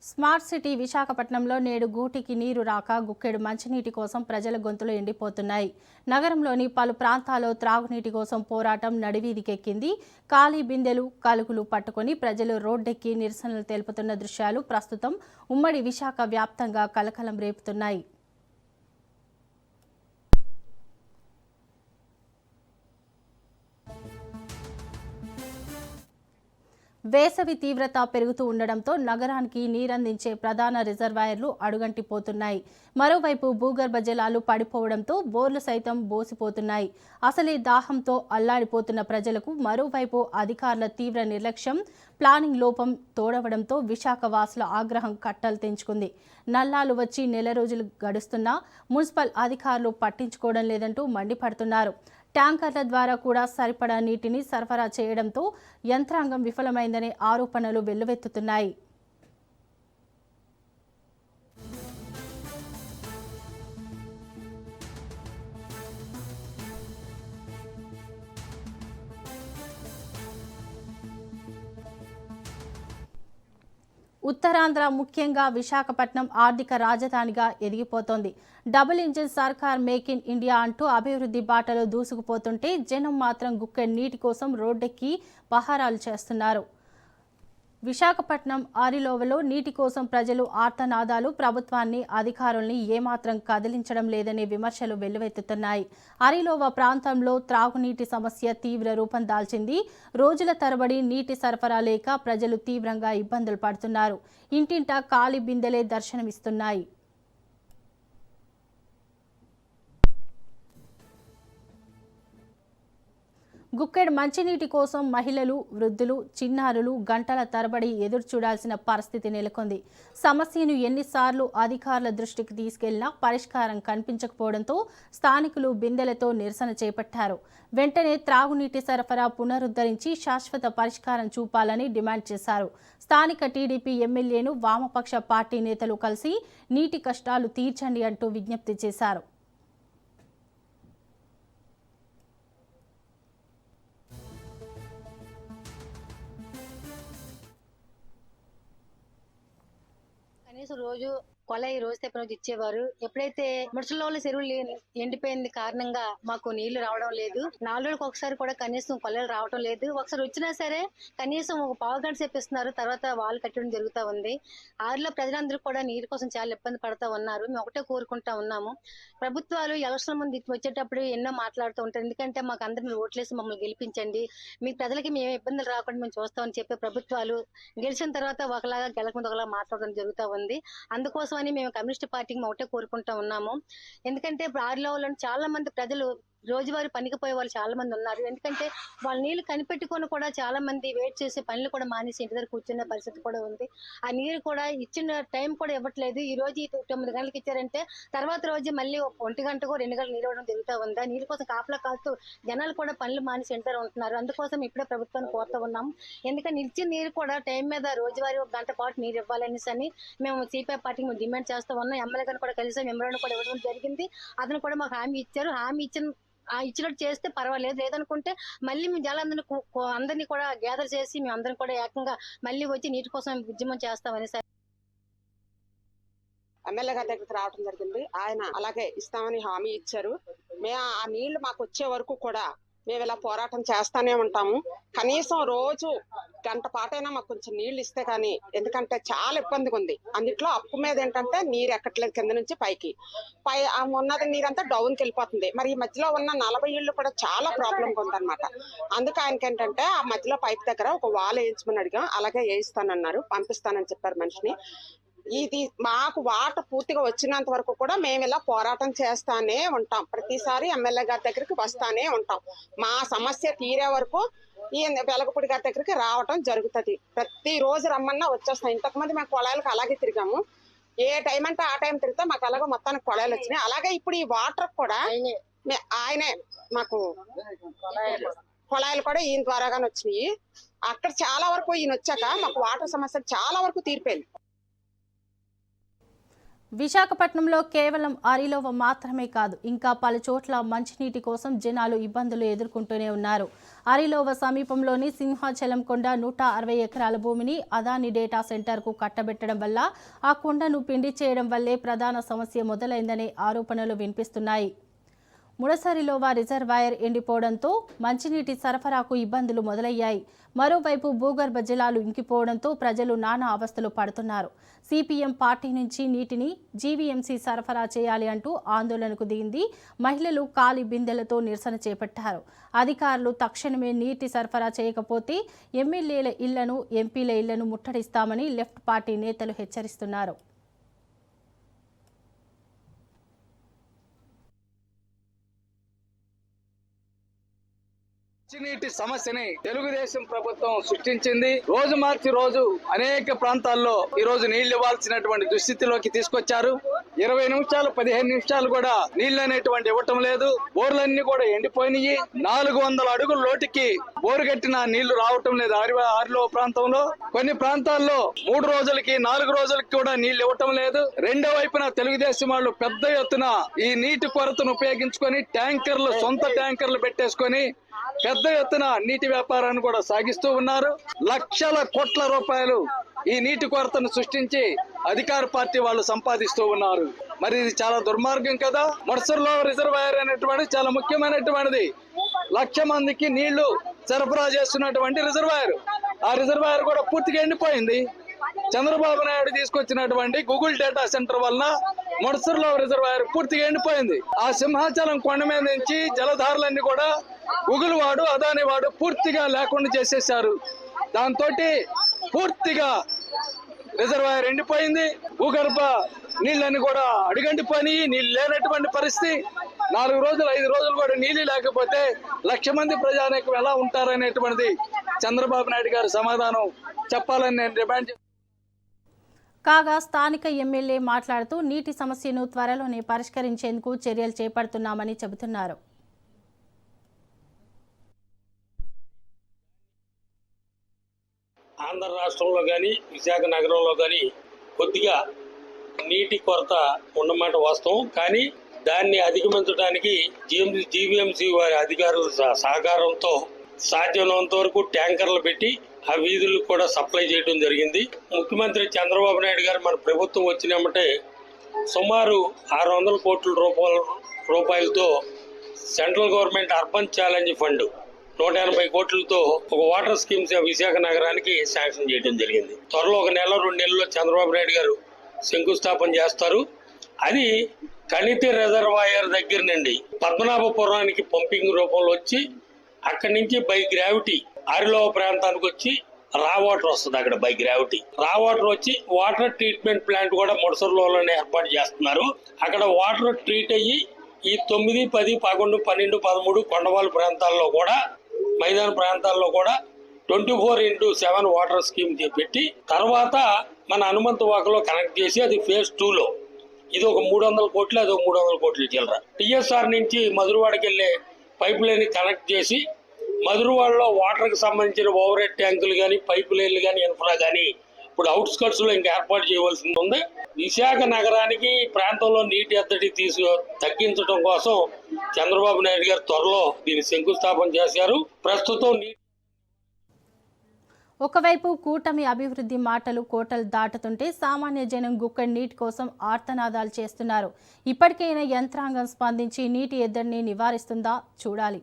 Smart city విశాఖపట్నంలో నేడు గూటికి నీరు రాక గుక్కెడు మంచినీటి కోసం ప్రజల గొంతులు ఎండిపోతున్నాయి. నగరంలోని పలు ప్రాంతాల్లో త్రాగునీటి కోసం పోరాటం నడివీధికెక్కింది. ఖాళీ బిందెలు, కలుగులు పట్టుకొని ప్రజలు రోడ్డెక్కి నిరసనలు తెలుపుతున్న దృశ్యాలు ప్రస్తుతం ఉమ్మడి విశాఖ వ్యాప్తంగా కలకలం రేపుతున్నాయి. వేసవి తీవ్రత పెరుగుతూ ఉండడంతో నగరానికి నీరందించే ప్రధాన రిజర్వాయర్లు అడుగంటిపోతున్నాయి. మరోవైపు భూగర్భ జలాలు పడిపోవడంతో బోర్లు సైతం బోసిపోతున్నాయి. అసలే దాహంతో అల్లాడిపోతున్న ప్రజలకు మరోవైపు అధికారుల తీవ్ర నిర్లక్ష్యం, ప్లానింగ్ లోపం తోడవడంతో విశాఖ వాసుల ఆగ్రహం కట్టలు తెంచుకుంది. నల్లాలు వచ్చి నెల రోజులు గడుస్తున్నా మున్సిపల్ అధికారులు పట్టించుకోవడం లేదంటూ మండిపడుతున్నారు. ట్యాంకర్ల ద్వారా కూడా సరిపడా నీటిని సరఫరా చేయడంతో యంత్రాంగం విఫలమైందనే ఆరోపణలు వెల్లువెత్తుతున్నాయి. ఉత్తరాంధ్ర ముఖ్యంగా విశాఖపట్నం ఆర్థిక రాజధానిగా ఎదిగిపోతోంది. డబుల్ ఇంజిన్ సర్కార్ మేక్ ఇన్ ఇండియా అంటూ అభివృద్ధి బాటలో దూసుకుపోతుంటే జనం మాత్రం గుక్కెడు నీటి కోసం రోడ్డెక్కి పహారాలు చేస్తున్నారు. విశాఖపట్నం ఆరిలోవలో నీటి కోసం ప్రజలు ఆర్తనాదాలు, ప్రభుత్వాన్ని, అధికారుల్ని ఏమాత్రం కదిలించడం లేదనే విమర్శలు వెల్లువెత్తుతున్నాయి. ఆరిలోవ ప్రాంతంలో త్రాగునీటి సమస్య తీవ్ర రూపం దాల్చింది. రోజుల తరబడి నీటి సరఫరా లేక ప్రజలు తీవ్రంగా ఇబ్బందులు పడుతున్నారు. ఇంటింటా ఖాళీ బిందెలే దర్శనమిస్తున్నాయి. గుక్కెడు మంచినీటి కోసం మహిళలు, వృద్ధులు, చిన్నారులు గంటల తరబడి ఎదురు చూడాల్సిన పరిస్థితి నెలకొంది. సమస్యను ఎన్నిసార్లు అధికారుల దృష్టికి తీసుకెళ్లినా పరిష్కారం కనిపించకపోవడంతో స్థానికులు బిందెలతో నిరసన చేపట్టారు. వెంటనే త్రాగునీటి సరఫరా పునరుద్ధరించి శాశ్వత పరిష్కారం చూపాలని డిమాండ్ చేశారు. స్థానిక టీడీపీ ఎమ్మెల్యేను వామపక్ష పార్టీ నేతలు కలిసి నీటి కష్టాలు తీర్చండి అంటూ విజ్ఞప్తి చేశారు. రోజు కొలాయి రోజు తెప్ప రోజు ఇచ్చేవారు. ఎప్పుడైతే ముసలిలో చెరువులు ఎండిపోయింది కారణంగా మాకు నీళ్లు రావడం లేదు. 4 రోజులకు ఒకసారి కూడా కనీసం కొలాయిలు రావడం లేదు. ఒకసారి వచ్చినా సరే కనీసం ఒక పావు గంట చెప్పిస్తున్నారు, తర్వాత వాళ్ళు కట్టడం జరుగుతూ ఉంది. ఆరిలో ప్రజలందరూ కూడా నీరు కోసం చాలా ఇబ్బంది పడతా ఉన్నారు. మేము ఒకటే కోరుకుంటా ఉన్నాము, ప్రభుత్వాలు ఎలక్షన్ ముందు వచ్చేటప్పుడు ఎన్నో మాట్లాడుతూ ఉంటారు. ఎందుకంటే మాకు అందరిని ఓట్లేసి మమ్మల్ని గెలిపించండి, మీ ప్రజలకి మేము ఇబ్బందులు రాకుండా మేము చూస్తామని చెప్పే ప్రభుత్వాలు గెలిచిన తర్వాత ఒకలాగా గెలకముందు ఒకలాగా మాట్లాడడం జరుగుతూ ఉంది. అందుకోసం అని మేము కమ్యూనిస్ట్ పార్టీకి ఒకటే కోరుకుంటా ఉన్నాము. ఎందుకంటే ఇప్పుడు ఆరిలో చాలా మంది ప్రజలు రోజువారీ పనికి పోయే వాళ్ళు చాలా మంది ఉన్నారు. ఎందుకంటే వాళ్ళ నీళ్లు కనిపెట్టుకొని కూడా చాలా మంది వెయిట్ చేసే పనులు కూడా మానేసి ఇంటి దగ్గర కూర్చునే పరిస్థితి కూడా ఉంది. ఆ నీరు కూడా ఇచ్చిన టైం కూడా ఇవ్వట్లేదు. ఈ రోజు 9 గంటలకు ఇచ్చారంటే తర్వాత రోజు మళ్ళీ 1 గంటకో 2 గంటలు నీరు ఇవ్వడం జరుగుతూ ఉంది. ఆ నీరు కోసం కాపలా కాస్తూ జనాలు కూడా పనులు మానేసి ఇంటర్ ఉంటున్నారు. అందుకోసం ఇప్పుడే ప్రభుత్వాన్ని కోరుతూ ఉన్నాం. ఎందుకంటే ఇచ్చిన నీరు కూడా టైం మీద రోజువారీ 1 గంట పాటు నీరు ఇవ్వాలనేసి అని మేము సిపిఐ పార్టీకి డిమాండ్ చేస్తూ ఉన్నాం. ఎమ్మెల్యే గారిని కూడా కలిసి మెమోరాండం కూడా ఇవ్వడం జరిగింది. అతను కూడా మాకు హామీ ఇచ్చారు. హామీ ఇచ్చినట్టు చేస్తే పర్వాలేదు, లేదనుకుంటే మళ్ళీ మేము జనాలందరినీ అందరినీ కూడా గ్యాదర్ చేసి మేము అందరం కూడా ఏకంగా మళ్ళీ వచ్చి నీటి కోసం ఉద్యమం చేస్తామని ఎమ్మెల్యే గారి దగ్గరికి రావడం జరిగింది. ఆయన అలాగే ఇస్తామని హామీ ఇచ్చారు. మేము ఆ నీళ్లు మాకు వచ్చే వరకు కూడా మేము ఇలా పోరాటం చేస్తానే ఉంటాము. కనీసం రోజు గంట పాటైనా మాకు కొంచెం నీళ్లు ఇస్తే కానీ, ఎందుకంటే చాలా ఇబ్బందిగా ఉంది. అందుట్లో అప్పు మీద ఏంటంటే నీరు ఎక్కట్లేదు, కింద నుంచి పైకి ఉన్నది నీరంతా డౌన్కి వెళ్ళిపోతుంది. మరి ఈ మధ్యలో ఉన్న 40 ఇళ్ళు కూడా చాలా ప్రాబ్లంగా ఉందన్నమాట. అందుకే ఆయనకి ఏంటంటే ఆ మధ్యలో పైప్ దగ్గర ఒక వాల్ వేయించమని అడిగాం. అలాగే వేయిస్తానన్నారు, పంపిస్తానని చెప్పారు మనిషిని. ఇది మాకు వాటర్ పూర్తిగా వచ్చినంత వరకు కూడా మేము ఇలా పోరాటం చేస్తానే ఉంటాం. ప్రతిసారి ఎమ్మెల్యే గారి దగ్గరికి వస్తానే ఉంటాం. మా సమస్య తీరే వరకు ఈ వెలగపూడి గారి దగ్గరికి రావటం జరుగుతుంది. ప్రతి రోజు రమ్మన్నా వచ్చేస్తాం. ఇంతకుముందు మేము కొళాయిలకు అలాగే తిరిగాము. ఏ టైం అంటే ఆ టైం తిరిగితే మాకు అలాగే మొత్తానికి కొళాయిలు వచ్చినాయి. అలాగే ఇప్పుడు ఈ వాటర్ కూడా ఆయనే మాకు కొళాయిలు కూడా ఈయన ద్వారాగానే వచ్చినాయి. అక్కడ చాలా వరకు ఈయన వచ్చాక మాకు వాటర్ సమస్య చాలా వరకు తీరిపోయింది. విశాఖపట్నంలో కేవలం అరిలోవ మాత్రమే కాదు, ఇంకా పలు చోట్ల మంచినీటి కోసం జనాలు ఇబ్బందులు ఎదుర్కొంటూనే ఉన్నారు. అరిలోవ సమీపంలోని సింహాచలం కొండ 160 ఎకరాల భూమిని అదాని డేటా సెంటర్కు కట్టబెట్టడం వల్ల ఆ కొండను పిండి చేయడం వల్లే ప్రధాన సమస్య మొదలైందనే ఆరోపణలు వినిపిస్తున్నాయి. ముడసరిలోవ రిజర్వాయర్ ఎండిపోవడంతో మంచినీటి సరఫరాకు ఇబ్బందులు మొదలయ్యాయి. మరోవైపు భూగర్భ జలాలు ఇంకిపోవడంతో ప్రజలు నానా అవస్థలు పడుతున్నారు. సిపిఎం పార్టీ నుంచి నీటిని జీవీఎంసీ సరఫరా చేయాలి అంటూ ఆందోళనకు దిగింది. మహిళలు ఖాళీ బిందెలతో నిరసన చేపట్టారు. అధికారులు తక్షణమే నీటి సరఫరా చేయకపోతే ఎమ్మెల్యేల ఇళ్లను, ఎంపీల ఇళ్లను ముట్టడిస్తామని లెఫ్ట్ పార్టీ నేతలు హెచ్చరిస్తున్నారు. మంచినీటి సమస్యని తెలుగుదేశం ప్రభుత్వం సృష్టించింది. రోజు మార్చి రోజు అనేక ప్రాంతాల్లో ఈ రోజు నీళ్లు ఇవ్వాల్సినటువంటి దుస్థితిలోకి తీసుకొచ్చారు. 20 నిమిషాలు 15 నిమిషాలు కూడా నీళ్లు అనేటువంటి ఇవ్వటం లేదు. బోర్లన్నీ కూడా ఎండిపోయినాయి. 400 అడుగుల లోటుకి బోరు కట్టిన నీళ్లు రావటం లేదు. ఆరిలో ప్రాంతంలో కొన్ని ప్రాంతాల్లో 3 రోజులకి 4 రోజులకి కూడా నీళ్లు ఇవ్వటం లేదు. రెండో వైపున తెలుగుదేశం వాళ్ళు పెద్ద ఎత్తున ఈ నీటి కొరతను ఉపయోగించుకొని సొంత ట్యాంకర్లు పెట్టేసుకొని పెద్ద ఎత్తున నీటి వ్యాపారాన్ని కూడా సాగిస్తూ ఉన్నారు. లక్షల కోట్ల రూపాయలు ఈ నీటి కొరతను సృష్టించి అధికార పార్టీ వాళ్ళు సంపాదిస్తూ ఉన్నారు. మరి ఇది చాలా దుర్మార్గం కదా. ముడసర్లో రిజర్వాయర్ అనేటువంటి చాలా ముఖ్యమైనటువంటిది. 1,00,000 మందికి నీళ్లు సరఫరా చేస్తున్నటువంటి రిజర్వాయర్. ఆ రిజర్వాయర్ కూడా పూర్తిగా ఎండిపోయింది. చంద్రబాబు నాయుడు తీసుకొచ్చినటువంటి గూగుల్ డేటా సెంటర్ వలన ముడసర్లో రిజర్వాయర్ పూర్తిగా ఎండిపోయింది. ఆ సింహాచలం కొండ మీద నుంచి జలధారలన్నీ కూడా గూగుల్ వాడు, అదాని వాడు పూర్తిగా లేకుండా చేసేశారు. దాంతో పూర్తిగా రిజర్వాయర్ ఎండిపోయింది. భూగర్భ నీళ్ళని కూడా అడుగంటిపోయి నీళ్ళు లేనటువంటి పరిస్థితి. 4 రోజులు 5 రోజులు కూడా నీళ్లు లేకపోతే 1,00,000 మంది ప్రజానీకం ఎలా ఉంటారనేటువంటిది చంద్రబాబు నాయుడు గారు సమాధానం చెప్పాలని నేను డిమాండ్ చేస్తున్నాను. కాగా స్థానిక ఎమ్మెల్యే మాట్లాడుతూ నీటి సమస్యను త్వరలోనే పరిష్కరించేందుకు చర్యలు చేపడుతున్నామని చెబుతున్నారు. ఆంధ్ర రాష్ట్రంలో కానీ విశాఖ నగరంలో కానీ కొద్దిగా నీటి కొరత ఉన్నమాట వాస్తవం. కానీ దాన్ని అధిగమించడానికి జీవీఎంసీ వారి అధికారుల సహకారంతో సాధ్యమైనంత వరకు ట్యాంకర్లు పెట్టి ఆ వీధులకు కూడా సప్లై చేయడం జరిగింది. ముఖ్యమంత్రి చంద్రబాబు నాయుడు గారు మన ప్రభుత్వం వచ్చినామంటే సుమారు 600 కోట్ల రూపాయలతో central government urban challenge fund 180 కోట్లతో ఒక వాటర్ స్కీమ్స్ విశాఖ నగరానికి శాంక్షన్ చేయడం జరిగింది. త్వరలో 1 నెల 2 నెలల్లో చంద్రబాబు నాయుడు గారు శంకుస్థాపన చేస్తారు. అది కణితి రిజర్వాయర్ దగ్గర నుండి పద్మనాభపురానికి పంపింగ్ రూపంలో వచ్చి అక్కడి నుంచి బై గ్రావిటీ అరిలోవ ప్రాంతానికి వచ్చి రా వాటర్ వస్తుంది. అక్కడ బై గ్రావిటీ రా వాటర్ వచ్చి వాటర్ ట్రీట్మెంట్ ప్లాంట్ కూడా ముడసర్లోనే ఏర్పాటు చేస్తున్నారు. అక్కడ వాటర్ ట్రీట్ అయ్యి ఈ 9, 10, 11, 12, 13 కొండవాళ్ళ ప్రాంతాల్లో కూడా మైదాన ప్రాంతాల్లో కూడా 24/7 వాటర్ స్కీమ్ పెట్టి తర్వాత మన హనుమంతవాకలో కనెక్ట్ చేసి అది ఫేజ్ 2లో ఇది ఒక 300 కోట్లు, అది ఒక 300 కోట్లు చిల్లర. టిఎస్ఆర్ నుంచి మధురవాడకి వెళ్ళే పైప్ లైన్ కనెక్ట్ చేసి మధురవాడలో వాటర్కి సంబంధించిన ఓవర్ హెడ్ ట్యాంకులు కానీ పైప్ లైన్లు కానీ ఇన్ఫ్రా కానీ ఇప్పుడు అవుట్స్కట్స్ లో ఇంకా ఏర్పాటు చేయవలసి ఉంది. విశాఖ నగరానికి ప్రాంతంలో నీటి ఎద్దడి తగ్గించడం కోసం చంద్రబాబు నాయుడు గారు త్వరలో దీన్ని శంకుస్థాపన చేశారు. ప్రస్తుతం ఒకవైపు కూటమి అభివృద్ధి మాటలు కోటలు దాటుతుంటే సామాన్య జనం గుక్కడి నీటి కోసం ఆర్తనాదాలు చేస్తున్నారు. ఇప్పటికైనా యంత్రాంగం స్పందించి నీటి ఎద్దడిని నివారిస్తుందా చూడాలి.